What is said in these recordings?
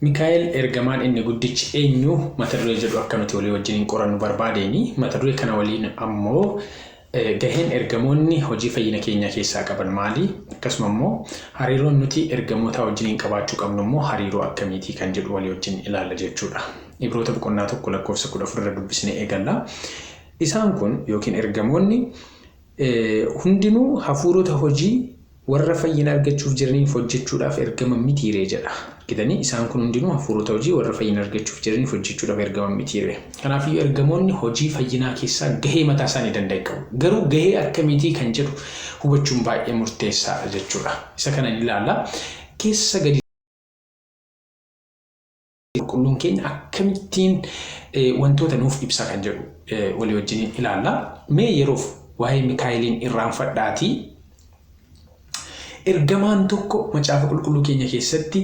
Mikaa'el ergamaan inni guddichi eenyu mata duree jedhu akka nuti walii wajjin qorannu barbaadeeni mata duree kana waliin ammoo gaheen ergamoonni hojii fayyina keenya keessaa qaban maali akkasuma immoo hariiroon nuti ergamoota wajjin qabaachuu qabnu immoo hariiroo akkamiitii kan jedhu walii wajjin ilaalla jechuudha. Ibroota boqonnaa 1 lakkoofsa 14 irra dubbisnee eegalla. Isaan kun yookiin ergamoonni hundinuu hafuurota hojii warra fayyina argachuuf jiraniif hojjechuudhaaf ergaman mitiiree jedha. Gidanii isaan kun hundinuu hafuurota hojii warra fayyina argachuuf jiraniif hojjechuudhaaf ergaman mitiiree. Kanaaf ergamoonni hojii fayyinaa keessaa gahee mataa isaanii danda'e qabu. Garuu gahee akkamiitii kan jedhu hubachuun baay'ee murteessaadha jechuudha. Isa kana ilaalla. Keessa gadi qulqulluun keenya akkamittiin wantoota nuuf ibsa kan jedhu walii wajjin ilaalla. Mee yeroof waa'ee Mikaa'eliin irraanfadhaatii ergamaan tokko macaafa qulqulluu keenya keessatti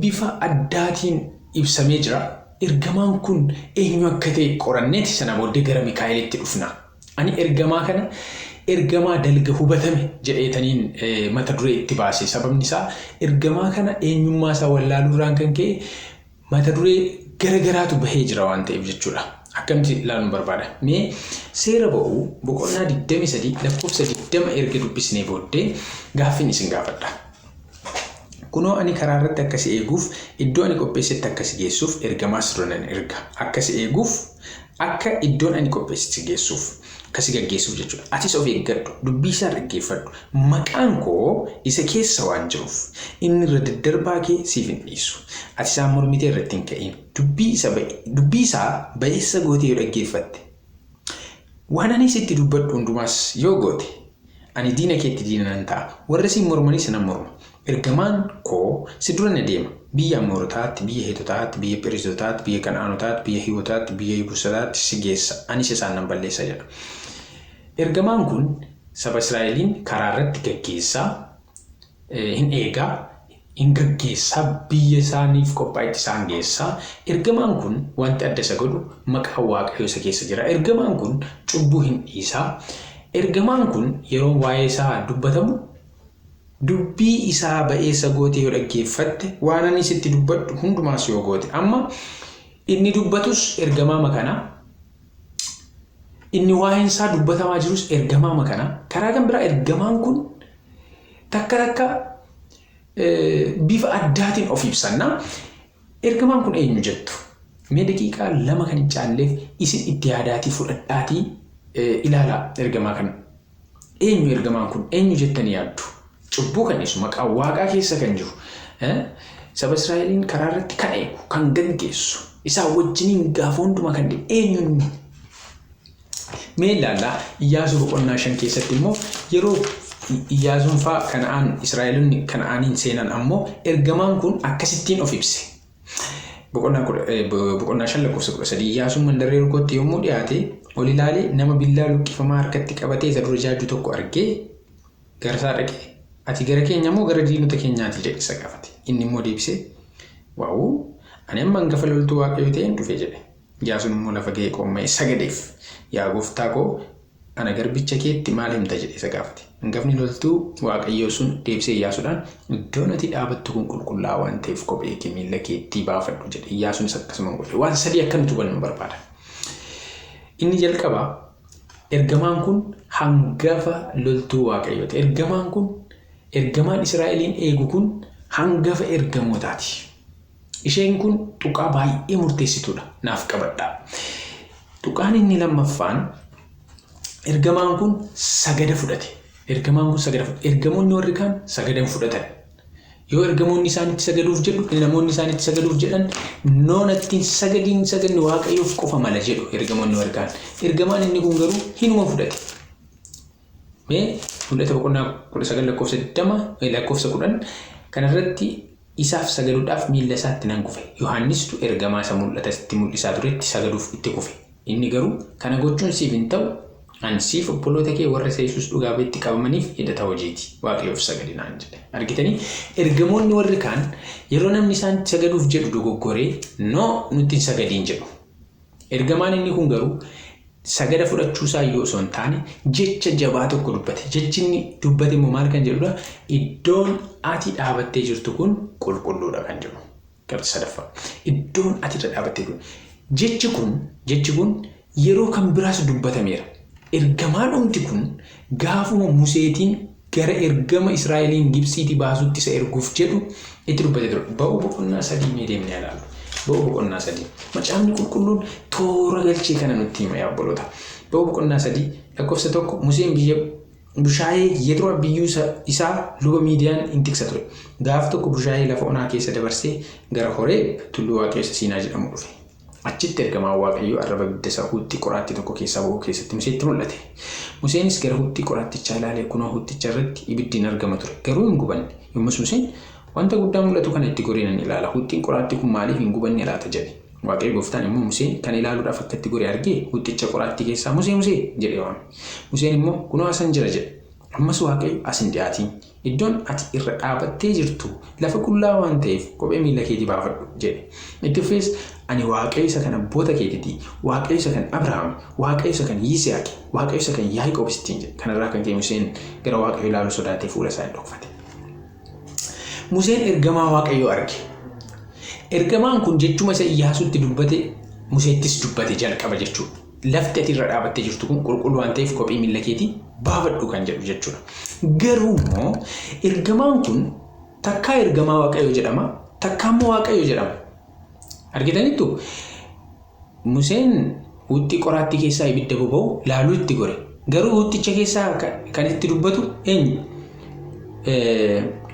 bifa addaatiin ibsamee jira. Ergamaan kun eenyu akka ta'e qoranneeti sana booddee gara Mikaa'elitti dhufna. Ani ergamaa kana ergamaa dalga hubatame jedheetaniin mata duree itti baase. Sababni isaa ergamaa kana eenyummaa isaa wallaaluurraan kan ka'e mata duree garagaraatu bahee jira waan ta'eef jechuudha. Akkamitti ilaaluun barbaada. Mee seera ba'uu boqonnaa 23 lakkoofsa 20 erga dubbisnee booddee gaaffiin isin gaafadha. Kunoo ani karaa irratti akkasi eeguuf iddoo ani qopheessetti akkasi geessuuf ergamaas duraan erga. Akkasi eeguuf akka iddoon ani qopheessetti geessuuf akkasi gaggeessuuf jechuudha. Atis of eeggadhu, dubbii isaa dhaggeeffadhu. Maqaan koo isa keessa waan jiruuf inni irra daddarbaa kee siif hin dhiisu. Ati isaan mormitee irratti hin ka'in. Dubbii isaa ba'eessa gootee yoo dhaggeeffatte. Waan ani sitti dubbadhu hundumaas yoo goote ani diina keetti diina nan ta'a. Warra siin mormanii sinan morma. Ergamaan koo si dura na deema. Biyya Amoorotaatti, biyya Heetotaatti, biyya Phereezotaatti, biyya Kana'aanotaatti, biyya Hiiwotaatti, biyya Yebuusataatti si geessa. Anis isaan nan balleessa jedha. Ergamaan kun saba Israa'eliin karaa irratti gaggeessaa hin eegaa. In gaggeessaa biyya isaaniif qophaa'etti isaan geessaa. Ergamaan kun wanti adda isa godhu maqaa Waaqayyoo isa keessa jira. Ergamaan kun cubbuu hin dhiisaa. Ergamaan kun yeroo waa'ee isaa dubbatamu dubbii isaa ba'eessa gootee yoo dhaggeeffatte waan ani sitti dubbadhu hundumaas yoo goote. Amma inni dubbatus ergamaa makanaa. Inni waa'een isaa dubbatamaa jirus ergamaa makanaa. Karaa kan biraa ergamaan kun takka bifa addaatiin of ibsanna. Ergamaan kun eenyu jettu? Mee daqiiqaa 2 kan hin caalleef isin itti yaadaatii fudhadhaatii ilaalaa ergamaa kana. Eenyu ergamaan kun? Eenyu jettanii yaaddu? Cubbuu kan dhiisu maqaa Waaqaa keessa kan jiru. Saba Israa'eliin karaa irratti kan eegu, kan gaggeessu, isaa wajjiniin gaafa hundumaa kan deemu eenyu inni? Mee ilaallaa Iyyaasuu boqonnaa 5 keessatti immoo yeroo Iyyaasuun fa'aa Kana'aan Israa'eloonni Kana'aaniin seenan ammoo ergamaan kun akkasittiin of ibse. Boqonnaa 5 lakkoofsa 13 Iyyaasuun mandarree rukootti yommuu dhiyaate ol ilaalee nama billaa luqqifamaa harkatti qabatee isa dura jaajju tokko argee garsaa dhaqee ati gara keenya moo gara diinota keenyaati jedhe isa gaafate. Inni immoo deebisee waa'uu ani amma hangafa loltuu Waaqayyoo ta'een dhufe jedhe. Iyyaasuun immoo lafa ga'ee qoomee sagadeef yaa gooftaa koo ana garbicha keetti maal himta jedhe isa gaafate. Hangafni loltuu Waaqayyoo sun deebisee Iyyaasuudhaan iddoon ati dhaabattu kun qulqullaa'aa waan ta'eef kophee kee miilla keetti baafadhu jedhe. Iyyaasuunis akkasuma godhe. Waan sadii akka nuti hubannu barbaada. Inni jalqabaa ergamaan kun hangafa loltuu Waaqayyooti. Ergamaan kun ergamaan Israa'eliin eegu kun hangafa ergamootaati. Isheen kun tuqaa baay'ee murteessituudha. Naaf qabadhaa. Tuqaan inni lammaffaan ergamaan kun sagada fudhate. Ergamaan kun sagada fudhate. Ergamoonni warri kaan sagadan fudhatan. Yoo ergamoonni isaanitti sagaduuf jedhu, namoonni isaanitti sagaduuf jedhan noonatti sagadni Waaqayyoof qofa mala jedhu ergamoonni warri kaan. Ergamaan inni kun garuu hinuma fudhate. Mee mul'ata boqonnaa 19 lakkoofsa 20 lakkoofsa 10 kanarratti isaaf sagaduudhaaf miilla isaatti nan kufe. Yohaannistu ergamaa isa mul'atatti mul'isaa turetti sagaduuf itti kufe. Inni garuu kana gochuun siif hin ta'u. Ansiif obboloota kee warra Yesuus dhugaa ba'itti qabamaniif hidhata hojiiti. Waaqayyoof sagadinaan jedhe. Argitanii ergamoonni warri kaan yeroo namni isaan sagaduuf jedhu dogoggoree nutti hin sagadiin jedhu. Ergamaan inni kun garuu sagada fudhachuusaa yoo osoo hin taane jecha jabaa tokko dubbate. Jechi inni dubbate immoo maal kan jedhudha? Iddoon ati dhaabattee jirtu kun qulqulluudha kan jedhu. qabxii sadaffaa iddoon ati irra dhaabattee kun jechi kun yeroo kan biraas dubbatameera. Ergamaan dhumti kun gaafuma Museetiin gara ergama Israa'eliin Gibsiitii baasutti isa erguuf jedhu itti dubbatee ture. Ba'uu boqonnaa 3 mee deemnee ilaallu. Ba'uu boqonnaa 3 macaafni qulqulluun toora galchee kana nutti hima yaa obboloota. Ba'uu boqonnaa 3 lakkoofsa 1 Museen biyya bushaayee Yetroo biyyuu isaa luba Miidiyaan in tiksa ture. Gaaf tokko bushaayee lafa onaa keessa dabarsee gara Horeeb tulluu Waaqayyo Siinaa jedhamu dhufe. Achitti ergamaan Waaqayyoo arraba ibidda isaa huuxxii qoraattii tokko keessaa ba'uu keessatti Museetti mul'ate. Museenis gara huuxxii qoraattichaa ilaalee kunoo huuxxicha irratti ibiddiin argama ture. Garuu hin gubanne. Yommus Museen wanta guddaa mul'atu kana itti goreenan ilaala. Huuxxiin qoraattii kun maaliif hin gubanne laata jedhe. Waaqayyo gooftaan immoo Museen kan ilaaluudhaaf akka itti goree argee huuxxicha qoraattii keessaa Musee jedhee waame. Museen immoo kunoo asan jira jedhe. Ammas Waaqayyo asin dhiyaatiin iddoon ati irra dhaabattee jirtu lafa qullaa waan ta'eef kophee miila keetii baafadhu jedhe. Itti fufees ani Waaqayyo isa kan abboota keetiiti, Waaqayyo isa kan Abrahaam, Waaqayyo isa kan Yisihaaq, Waaqayyo isa kan Yaaqoob ittiin jedhe. Kanarraa kan ka'e Museen gara Waaqayyo ilaaluu sodaatee fuula isaa dhokfate. Museen ergamaa Waaqayyoo arge. Ergamaan kun jechuma isa Iyyaasuutti dubbate Museettis dubbate jalqaba jechuudha. Lafti ati irra dhaabattee jirtu kun qulqulluu waan ta'eef kophee miila keetii baafadhu kan jedhu jechuudha. Garuu immoo ergamaan kun takkaa ergamaa Waaqayyoo jedhama, takkaa immoo Waaqayyoo jedhama. Argitaniittu Museen huuxxii qoraattii keessaa ibidda boba'u laaluu itti gore. Garuu huuxxicha keessaa kan itti dubbatu eenyu?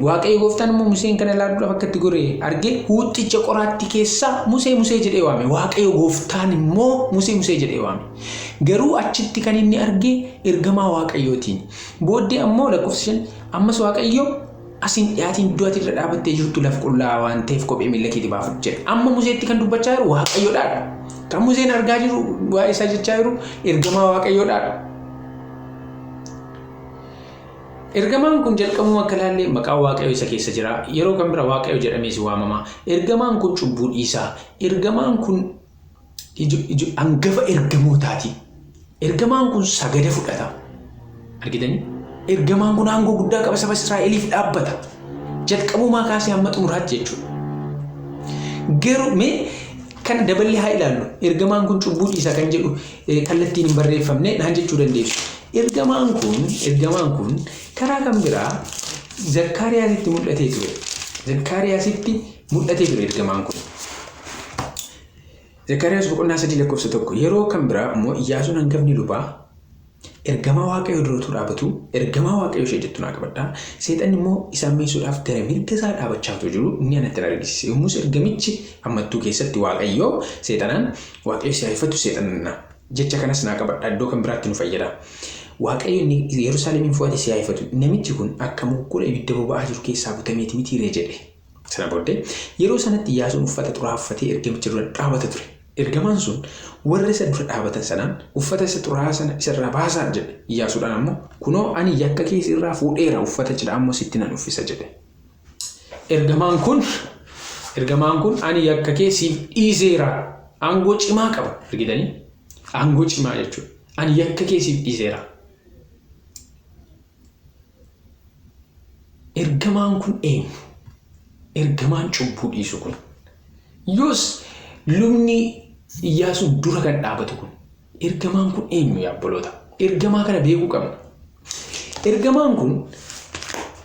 Waaqayyo gooftaan immoo Museen kana ilaaluudhaaf akka itti gore argee huuxxicha qoraattii keessaa Musee jedhee waame. Waaqayyo gooftaan immoo Musee jedhee waame. Garuu achitti kan inni argee ergamaa Waaqayyootiin. Booddee ammoo lakkoofsa 5 ammas Waaqayyo asin dhiyaatiin iddoo ati irra dhaabattee jirtu lafa qullaa waan ta'eef kophee miila keetii baafadhu jedhe. Amma Museetti kan dubbachaa jiru Waaqayyoodhaadha. Kan Museen argaa jiru waa'ee isaa jechaa jiru ergamaa Waaqayyoodhaadha. Ergamaan kun jalqabuma akka ilaalle maqaa Waaqayyo isa keessa jira. Yeroo kan bira Waaqayyo jedhamees waamama. Ergamaan kun cubbuu dhiisaa. Ergamaan kun hangafa ergamootaati. Ergamaan kun sagada fudhata. Argitanii? Ergamaan kun aangoo guddaa qaba saba Israa'eliif dhaabbata. Jalqabumaa kaasee hamma xumuraatti jechuudha. Garuu mee kan daballee haa ilaallu. Ergamaan kun cubbuu dhiisaa kan jedhu kallattiin hin barreeffamne naan jechuu dandeessu. Ergamaan kun karaa kan biraa Zakkaariyaasitti mul'atee ture. Zakkaariyaasitti mul'atee ture ergamaan kun. Zakkaariyaas boqonnaa 3 lakkoofsa 1 yeroo kan biraa immoo Iyyaasuun hangafni lubaa ergamaa Waaqayyoo duratti dhaabatu ergamaa Waaqayyoo ishee jettu naa qabadhaa. Seexanni immoo isaan meessuudhaaf gara mirga isaa dhaabachaa jiru inni anatti argisiise. Yommus ergamichi ammattuu keessatti Waaqayyoo seexanaan Waaqayyo si'aayeffatu seexanna. Jecha kanas naa qabadhaa iddoo kan biraatti nu fayyada. Waaqayyo inni Yerusaalemiin fuudhee si'aayeffatu namichi kun akka mukkura ibidda boba'aa jiru keessaa butameeti mitiiree jedhe. Sana booddee yeroo sanatti Iyyaasuun uffata xuraa'aa uffatee ergamicha dura dhaabata ture. Ergamaan sun warra isa dura dhaabatan sanaan uffata isa xuraa'aa sana isarraa baasaa jedhe. Iyyaasuudhaan ammoo kunoo ani yakka kee irraa fuudheera uffata cidhaa ammoo sitti nan uffisa jedhe. Ergamaan kun ani yakka kee siif dhiiseera. Aangoo cimaa qaba. Argitanii? Aangoo cimaa jechuudha. Ani yakka kee siif dhiiseera. Ergamaan kun eenyu? Ergamaan cubbuu dhiisu kun. Yoos lubni Iyyaasuun dura kan dhaabatu kun. Ergamaan kun eenyu yaa obboloota? Ergamaa kana beekuu qabna. Ergamaan kun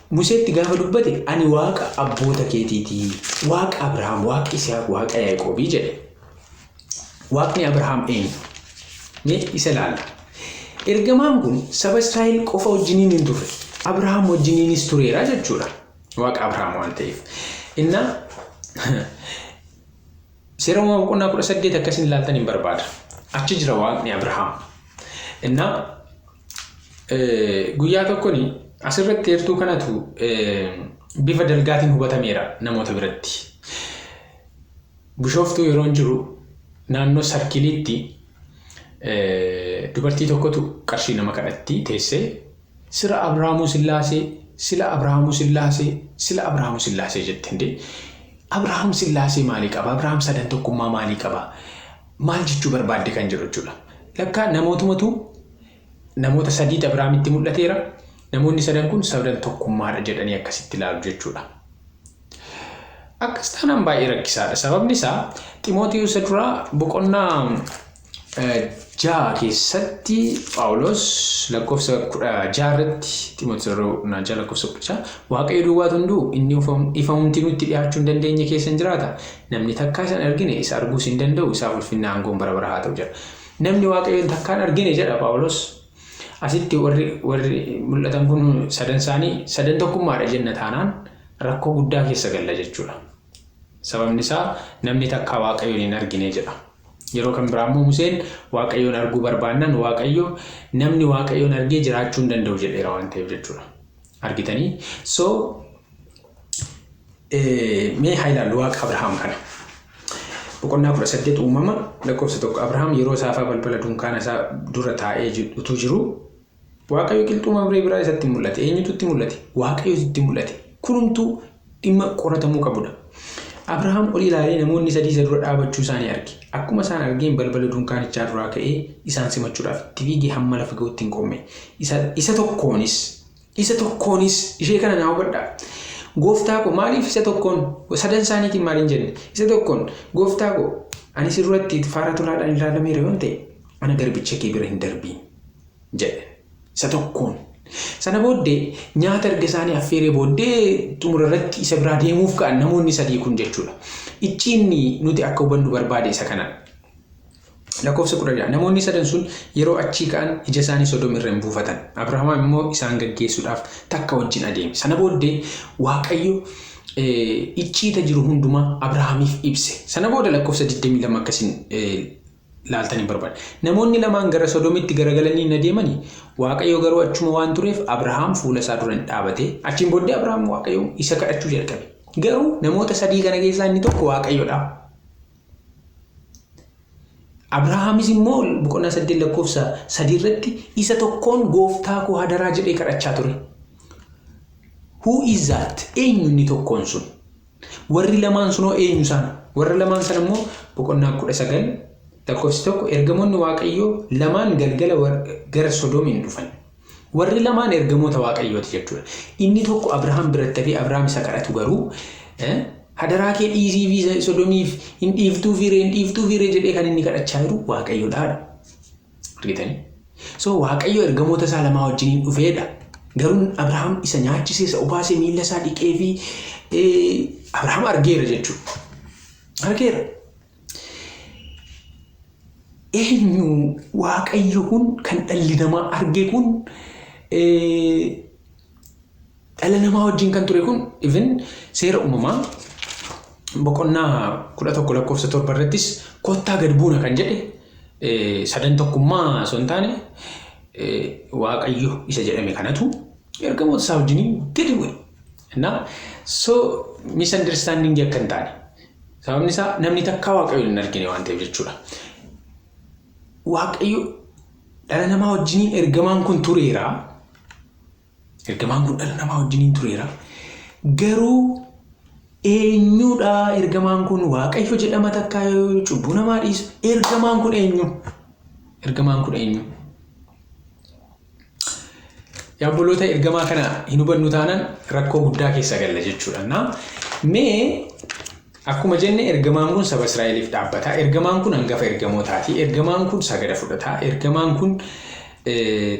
Museetti gaafa dubbate ani Waaqa abboota keetiiti. Waaqa Abrahaam, Waaqa Yisihaaq, Waaqa Yaaqoobii jedhe. Waaqni Abrahaam eenyu? Mee isa ilaalla. Ergamaan kun saba Israa'el qofa wajjiniin hin turre. Abrahaam wajjiniinis tureera jechuudha. Waaqa Abrahaam waan ta'eef. Inna seera uumamaa boqonnaa 18 akkasiin ilaaltan hin barbaada. Achi jira Waaqni Abrahaam. Inna guyyaa tokkoni asirratti heertuu kanatu bifa dalgaatiin hubatameera namoota biratti. Bishooftuu yeroo jiru naannoo sarkiliitti dubartii tokkotu qarshii nama kadhatti teessee sila Abrahaamuu Sillaasee jette hinde. Abrahaam Sillaasee maalii qaba? Abrahaam sadan tokkummaa maalii qaba? Maal jechuu barbaadde kan jedhu jechuudha. Lakkaa namoota sadiitu Abrahaamitti mul'ateera. Namoonni sadan kun sadan tokkummaadha jedhanii akkasitti ilaalu jechuudha. akkas taanaan baay'ee rakkisaadha. Sababni isaa Xiimotewos duraa boqonnaa 6 keessatti Phaawulos lakkoofsa 16 irratti Xiimotewos na jala lakkoofsa 16 Waaqayyo duwwaa hunduu inni ifamumti nutti dhiyaachuu hin dandeenye keessa hin jiraata. Namni takkaa isaan argine isa arguus hin danda'u isaaf ulfinna aangoon bara bara haa ta'u jedha. Namni Waaqayyoon takkaan argine jedha Phaawulos. Asitti warri mul'atan kun sadan tokkummaadha jenna taanaan rakkoo guddaa keessa galla jechuudha. Sababni isaa namni takkaa Waaqayyoon hin argine jedha. Yeroo kan biraammoo Museen Waaqayyoon arguu barbaannan Waaqayyo namni Waaqayyoon argee jiraachuu hin danda'u jedheera waan ta'eef jechuudha. Argitanii? So mee haa ilaallu Waaqa Abrahaam kana. Boqonnaa 18 uumama lakkoofsa 1 Abrahaam yeroo saafaa balbala dunkaana isaa dura taa'ee utuu jiru Waaqayyo qilxuuma biraa isatti mul'ate. Eenyutu itti mul'ate? Waaqayyo itti mul'ate. Kunumtuu dhimma qoratamuu qabudha. Abrahaam ol ilaalee namoonni sadii isa dura dhaabachuu isaanii arge. Akkuma isaan argeen balbala dunkaanichaa duraa ka'ee isaan simachuudhaaf itti fiigee hamma lafa ga'uutti hin qomme. Isa tokkoonis ishee kana naa hubadhaa. Gooftaa koo maaliif isa tokkoon sadan isaaniitiin maaliin jenne? Isa tokkoon gooftaa koo ani sirratti faara tolaadhaan ilaalameera yoon ta'e ana garbicha kee bira hin darbiin jedhe. Isa tokkoon. Sana booddee nyaata erga isaanii affeeree booddee xumura irratti isa biraa deemuuf ka'an namoonni sadii kun jechuudha. Icciinni nuti akka hubannu barbaade isa kana. Lakkoofsa 16 namoonni sadan sun yeroo achii ka'an ija isaanii Sodom irra hin buufatan. Abrahaam immoo isaan gaggeessuudhaaf takka wajjin adeeme. Sana booddee Waaqayyo icciita jiru hundumaa Abrahaamiif ibse. Sana booda lakkoofsa 22 akkasiin laaltanii barbaada. Namoonni lamaan gara Sodomitti garagalanii hin adeemanii Waaqayyo garuu achuma waan tureef Abrahaam fuula isaa dura dhaabate. Achiin booddee Abrahaam Waaqayyo isa kadhachuu jalqabe. Garuu namoota sadii kana keessaa inni tokko Waaqayyodha. Abrahaamis immoo boqonnaa 8 lakkoofsa 3 irratti isa tokkoon gooftaa koo hadaraa jedhee kadhachaa ture. Who is that? Eenyu inni tokkoon sun? Warri lamaan sunoo eenyu sana? Warri lamaan sana immoo boqonnaa 19 lakkoofsi 1 ergamoonni Waaqayyoo lamaan galgala gara Sodoomiin dhufan. Warri lamaan ergamoota Waaqayyooti jechuudha. Inni tokko Abrahaam biratti hafee Abrahaam isa kadhatu garuu hadaraa kee dhiisii fi Sodoomiif hin dhiiftuu fiiree jedhee kan inni kadhachaa jiru Waaqayyoodhaadha. Argitanii? So Waaqayyo ergamoota isaa lamaa wajjin dhufeedha. Garuu Abrahaam isa nyaachisee isa obaasee miila isaa dhiqee fi Abrahaam argeera jechuudha. Argeera. Eenyu Waaqayyo kun kan dhalli namaa arge kun dhala namaa wajjin kan ture kun even seera uumamaa boqonnaa 11 lakkoofsa 7 irrattis kottaa gad buuna kan jedhe sadan tokkummaa osoo hin taane Waaqayyo isa jedhame kanatu ergamoota isaa wajjin gadi bu'e. So misunderstanding akka hin taane sababni isaa namni takka Waaqayyo hin argine waan ta'eef jechuudha. Waaqayyo dhala namaa wajjin ergamaan kun tureera. Ergamaan kun dhala namaa wajjin tureera. Garuu eenyudha ergamaan kun? Waaqayyo jedhama takka cubbuu namaa dhiisu. Ergamaan kun eenyu? Ergamaan kun eenyu? Yaabboloota ergamaa kana hin hubannu taanaan rakkoo guddaa keessa galla jechuudha. Mee akkuma jenne ergamaan kun saba Israa'eliif dhaabbata. Ergamaan kun hangafa ergamootaati. Ergamaan kun sagada fudhata. Ergamaan kun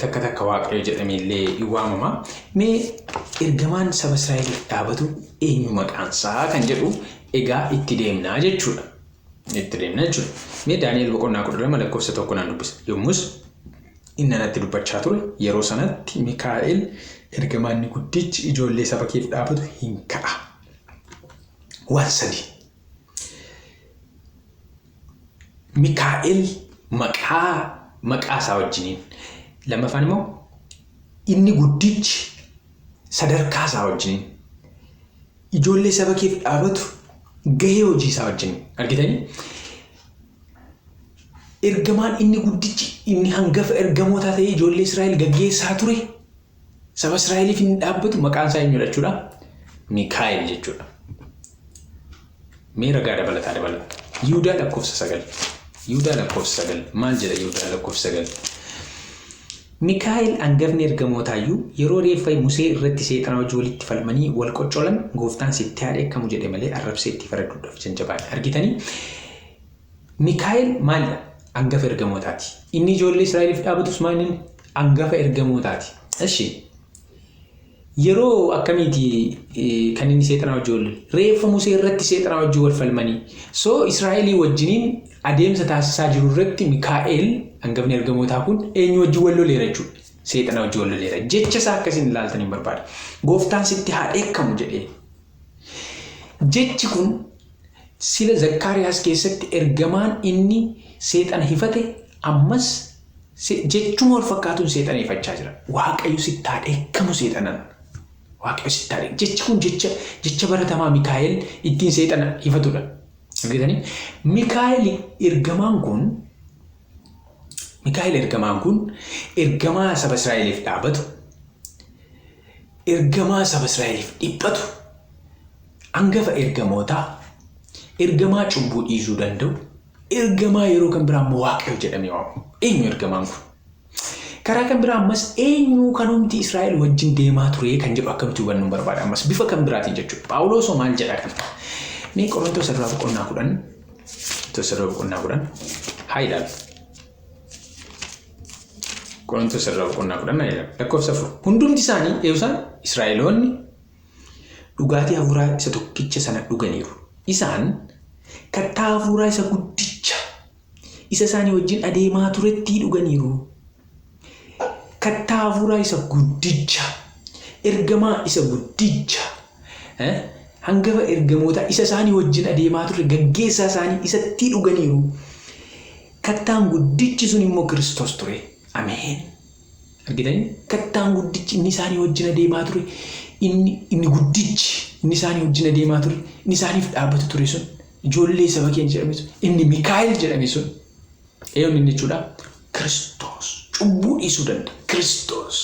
takka Waaqayyo jedhameellee hin waamama. Mee ergamaan saba Israa'eliif dhaabbatu eenyu maqaansaa kan jedhu egaa itti deemnaa jechuudha. Mee Daani'el boqonnaa 12 lakkoofsa 1 naan dubbisa. Yommus inni natti dubbachaa ture yeroo sanatti Mikaa'el ergamaan guddichi ijoollee saba keef dhaabbatu hin ka'a. Waan sadii. Mikaa'el maqaa isaa wajjiniin. Lammaffaan immoo inni guddichi sadarkaa isaa wajjiniin. Ijoollee saba keef dhaabbatu gahee hojii isaa wajjiniin. Argitanii? Ergamaan inni guddichi inni hangafa ergamootaa ta'ee ijoollee Israa'el gaggeessaa ture. Saba Israa'eliif inni dhaabbatu maqaan isaa eenyudha jechuudha? Mikaa'el jechuudha. Mee ragaa dabalataa dabalata. Yihudaa lakkoofsa 9. Yihudaa lakkoofsa 9. Maal jedha Yihudaa lakkoofsa 9? Mikaa'el hangafni ergamootayyuu yeroo reeffa Musee irratti seexana wajjin walitti falmanii wal qoccolan gooftaan sitti haa dheekkamu jedhe malee arrabsee itti faraduudhaaf janjabaadha. Argitanii Mikaa'el maalidha? Hangafa ergamootaati. Inni ijoollee Israa'eliif dhaabatus maal inni hangafa ergamootaati. Eshi yeroo akkamiiti kan inni seexana wajjin reeffa Musee irratti seexana wajjin wal falmanii so Israa'elii wajjiniin adeemsa taasisaa jiru irratti Mikaa'el hangafni ergamootaa kun eenyu wajjin wal loleera jechuudha. Seexana wajjin wal loleera. Jecha isaa akkasiin ilaaltanii barbaada. Gooftaan sitti haa dheekkamu jedhee. Jechi kun sila Zakkaariyaas keessatti ergamaan inni seexana hifate ammas jechuma wal fakkaatuun seexana hifachaa jira. Waaqayyo sitti haa dheekkamu seexanan. Waaqayyo sitti haa dheekkamu. Jechi kun jecha baratamaa Mikaa'el ittiin seexana hifatudha. Argitanii Mikaa'el ergamaan kun ergamaa saba Israa'eliif dhaabatu, ergamaa saba Israa'eliif dhiphatu, hangafa ergamootaa, ergamaa cubbuu dhiisuu danda'u, ergamaa yeroo kan biraa immoo Waaqayyo jedhamee waamamu. Eenyu ergamaan kun? Karaa kan biraa ammas eenyu kan humti Israa'el wajjin deemaa ture kan jedhu akkamitti hubannuun barbaada ammas bifa kan biraatiin jechuudha. Phaawulos maal jedha kan? Mee Qorontos irraa boqonnaa 10 haa ilaallu. Qorontos irraa boqonnaa 10 haa ilaallu. Lakkoofsa 4. Hundumti isaanii eeyyusaan Israa'eloonni dhugaatii hafuuraa isa tokkicha sana dhuganiiru. Isaan kattaa hafuuraa isa guddicha isa isaanii wajjin adeemaa turetti dhuganiiru. Kattaa hafuuraa isa guddicha ergamaa isa guddicha hangafa ergamoota isa isaanii wajjin adeemaa ture gaggeessaa isaanii isatti dhuganiiru. Kattaan guddichi sun immoo Kiristoos ture. Ameen. Argitanii kattaan guddichi inni isaanii wajjin adeemaa ture inni guddichi inni isaanii wajjin adeemaa ture inni isaaniif dhaabbatu ture sun ijoollee saba keenya jedhame sun inni Mikaa'el jedhame sun eenyu inni jechuudha? Kiristoos. Cubbuu dhiisuu danda'a. Kiristoos.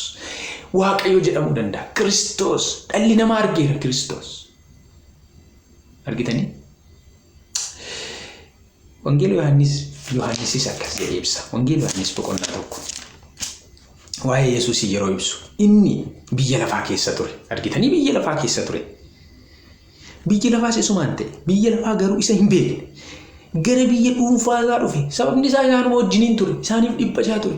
Waaqayyo jedhamuu danda'a. Kiristoos. Dhalli namaa argeera Kiristoos. Argitanii? Wangeela Yohaannisis akkas jedhee ibsa. Wangeela Yohaannis boqonnaa 1. Waa'ee Yesuusii yeroo ibsu. Inni biyya lafaa keessa ture. Argitanii biyya lafaa keessa ture. Biyya lafaas isumaan ta'e. Biyya lafaa garuu isa hin beekne. Gara biyya dhuunfaa isaa dhufe. Sababni isaa isaanuma wajjiniin ture. Isaaniif dhiphachaa ture.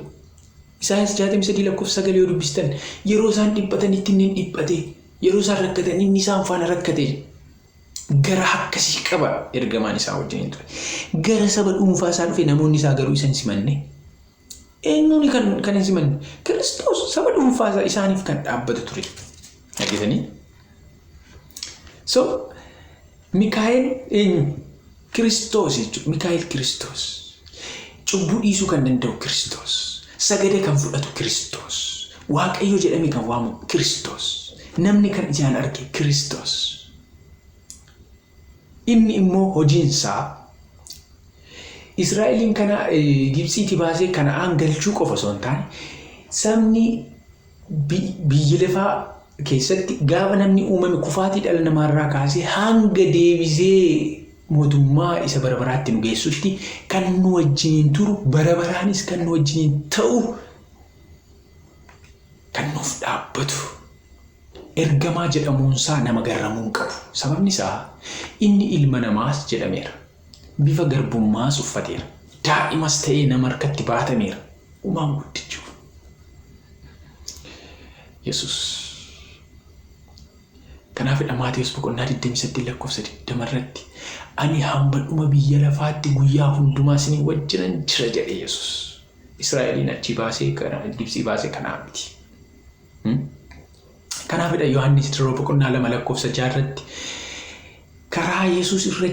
Isaayyaas 63:9 yoo dubbistan yeroo isaan dhiphatanitti inni dhiphate. Yeroo isaan rakkatan inni isaan faana rakkate. Gara akkasii qaba ergamaan isaa wajjiniin ture. Gara saba dhuunfaa isaa dhufe namoonni isaa garuu isa hin simanne. Eenyuuni kan hin simanne? Kiristoos saba dhuunfaa isaa isaaniif kan dhaabbatu ture. Argitanii? So Mikaa'el eenyu? Kiristoos jechuudha. Mikaa'el Kiristoos. Cubbuu dhiisuu kan danda'u Kiristoos. Sagada kan fudhatu Kiristoos. Waaqayyo jedhamee kan waamamu Kiristoos. Namni kan ijaan arge Kiristoos. Inni immoo hojiinsaa Israa'eliin kana Gibsiitti baasee Kana'aan galchuu qofa osoo hin taane sabni biyya lafaa keessatti gaafa namni uumame kufaatii dhala namaarraa kaasee hanga deebisee mootummaa isa bara baraatti nu geessutti kan nu wajjiniin turu bara baraanis kan nu wajjiniin ta'u kan nuuf dhaabbatu. Ergamaa jedhamuunsaa nama garramuun qabu. Sababni isaa inni ilma namaas jedhameera. Bifa garbummaas uffateera. Daa'imas ta'ee nama harkatti baatameera. Uumaan guddichu. Yesus. Kanaafidha Maatewos boqonnaa 28:20 irratti ani hamba dhuma biyya lafaatti guyyaa hundumaa isinii wajjinan jira jedhe Yesus. Israa'eliin achi baasee Gibsii baasee kanaa miti. Kanaafidha Yohaannis boqonnaa 2:6 irratti karaa Yesuus irra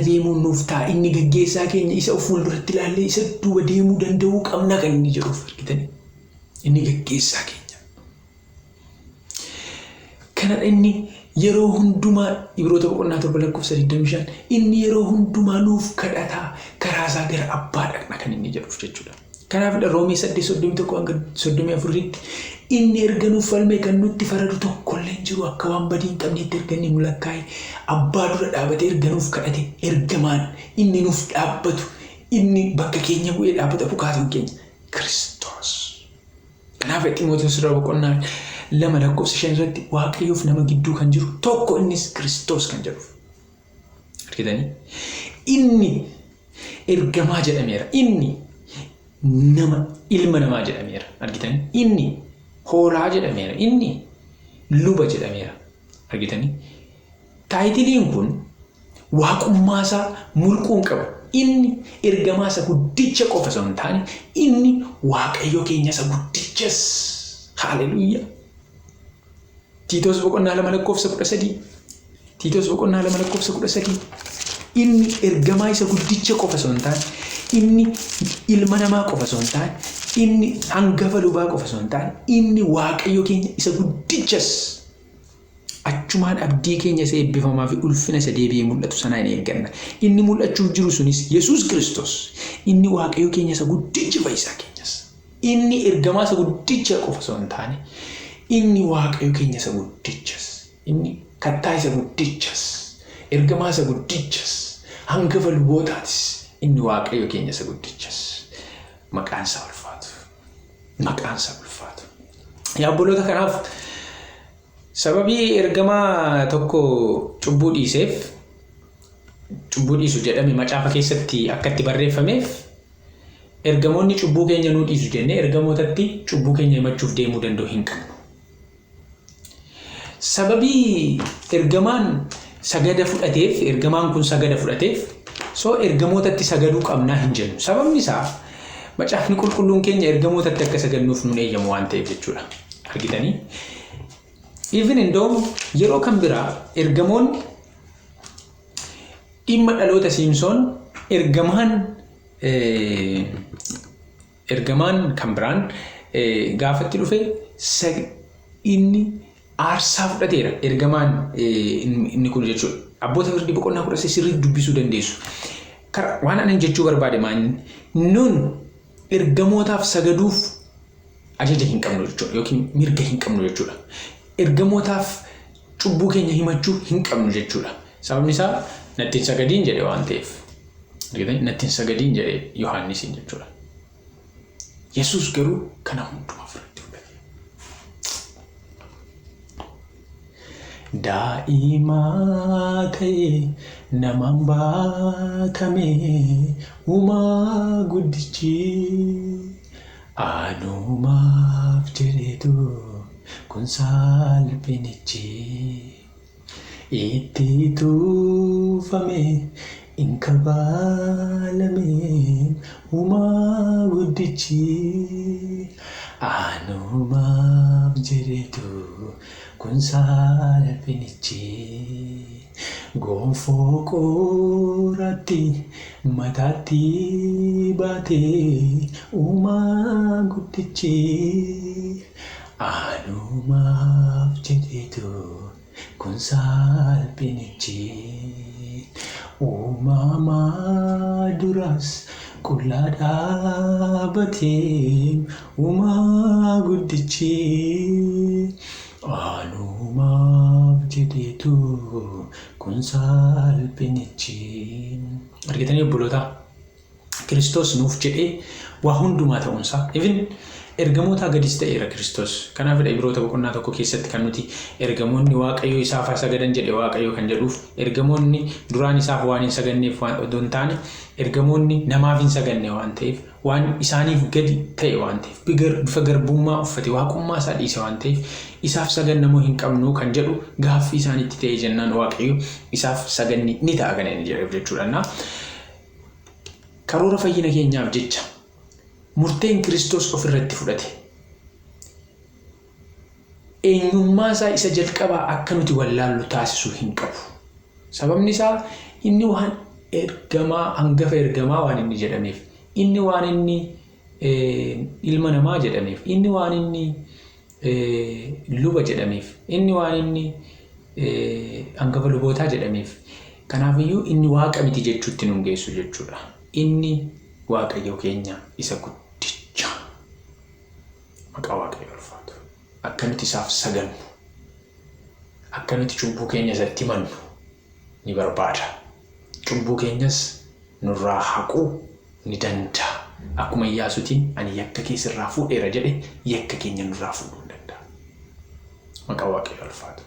deemuun nuuf ta'a. Inni gaggeessaa keenya isa fuulduratti ilaallee isa duuba deemuu danda'uu qabna kan inni jedhuuf argitanii. Inni gaggeessaa keenya. Kanadha inni yeroo hundumaa Ibroota boqonnaa 7:25 inni yeroo hundumaa nuuf kadhataa karaa isaa gara abbaa dhaqna kan inni jedhuuf jechuudha. Kanaafidha Roomee 8:31-34 inni erga nuuf falmee kan nutti faradu tokkollee hin jiru akka waan badii hin qabneetti erga inni nu lakkaa'e abbaa dura dhaabatee erga nuuf kadhate ergamaan inni nuuf dhaabbatu inni bakka keenya bu'ee dhaabbata bukaatiin keenya Kiristoos. Kanaaf Xiimotewos irraa boqonnaa 2:5 Waaqayyoof nama gidduu kan jiru tokko innis Kiristoos kan jedhuuf. Argitanii? Inni ergamaa jedhameera. Inni nama ilma namaa jedhameera. Argitanii? Inni hoolaa jedhameera. Inni luba jedhameera. Argitanii? Taayitiliin kun waaqummaasaa mulquun qaba. Inni ergamaa isa guddicha qofa osoo hin taane inni Waaqayyo keenya isa guddichas. Haaleluyyaa. Tiitos boqonnaa 2:13. Tiitos boqonnaa 2:13. Inni ergamaa isa guddicha qofa osoo hin taane inni ilma namaa qofa osoo hin taane inni hangafa lubaa qofa osoo hin taane inni Waaqayyo keenya isa guddichas. Achumaan abdii keenya isa eebbifamaa fi ulfina isa deebi'ee mul'atu sana hin eegganna. Inni mul'achuuf jiru sunis Yesuus Kiristoos. Inni Waaqayyo keenya isa guddicha fayyisaa keenyas. Inni ergamaa isa guddicha qofa osoo hin taane inni Waaqayyo keenya isa guddichas. Inni kattaa isa guddichas. Ergamaa isa guddichas. Hangafa lubootaatis. Inni Waaqayyo keenya isa guddichas. Maqaan isaa ulfaatu. Maqaan isaa ulfaatu. Yaa obboloota kanaaf sababii ergamaa tokko cubbuu dhiisu jedhame macaafa keessatti akka itti barreeffameef ergamoonni cubbuu keenya nuu dhiisu jennee ergamootatti cubbuu keenya himachuuf deemuu danda'u hin qabnu. Sababii ergamaan kun sagada fudhateef soo ergamootatti sagaduu qabnaa hin jennu. Sababni isaa macaafni qulqulluun keenya ergamootatti akka sagannuuf nuun eeyyamu waan ta'eef jechuudha. Argitanii? Even indoom yeroo kan biraa ergamoonni dhimma dhaloota Simsoon ergamaan kan biraan gaafatti dhufe inni aarsaa fudhateera. Ergamaan inni kun jechuudha. Abboota firdii boqonnaa 10 sirrii dubbisuu dandeessu. Waan ani jechuu barbaade nun ergamootaaf sagaduuf ajaja hin qabnu jechuudha yookiin mirga hin qabnu jechuudha. Ergamootaaf cubbuu keenya himachuu hin qabnu jechuudha. Sababni isaa natti hin sagadiin jedhe waan ta'eef. Natti hin sagadiin jedhe Yohaannisiin jechuudha. Yesuus garuu kana hundumaa fudhate. Daa'imaa ta'ee namaan baatame uumaa guddichi anumaaf jedheetu. Kun salphinichi itti tuufame in kabaalame uumaa guddichi anumaaf jedheetu kun salphinichi gonfoo qoratti mataatti baatee uumaa guddichi. Anumaaf jedheetu kun salphinichi uumamaa duras qullaa dhaabatee uumaa guddichi anumaaf jedheetu kun salphinichi. Argitanii obboloota Kiristoos nuuf jedhee waa hundumaa ta'uunsaa even ergamoota gadis ta'eera Kiristoos. Kanaafidha Ibroota boqonnaa 1 keessatti kan nuti ergamoonni Waaqayyo isaaf sagadan jedhe Waaqayyo kan jedhuuf ergamoonni duraan isaaf waan hin saganneef waan odoo hin taane ergamoonni namaaf hin saganne waan ta'eef waan isaaniif gadi ta'e waan ta'eef bifa garbummaa uffate waaqummaa isaa dhiise waan ta'eef isaaf sagannamoo hin qabnu kan jedhu gaaffii isaaniitti ta'e jennaan Waaqayyo isaaf saganni ni ta'a kan inni jedheef jechuudha. Karoora fayyina keenyaaf jecha murteen Kiristoos ofirratti fudhate. Eenyummaa isaa isa jalqabaa akka nuti wallaallu taasisuu hin qabu. Sababni isaa inni waan hangafa ergamaa waan inni jedhameef, inni waan inni ilma namaa jedhameef, inni waan inni luba jedhameef, inni waan inni hangafa lubootaa jedhameef. Kanaafiyyuu inni waaqa miti jechuutti nun geessu jechuudha. Inni Waaqayyo keenya isa guddicha. Maqaa Waaqayyo ulfaatu. Akka nuti isaaf sagannu, akka nuti cubbuu keenya isatti himannu ni barbaada. Cubbuu keenyas nurraa haquu ni danda'a. akkuma Iyyaasuutiin ani yakka kee sirraa fuudheera jedhe yakka keenya nurraa fuudhuu danda'a. Maqaa Waaqayyoo ulfaatu.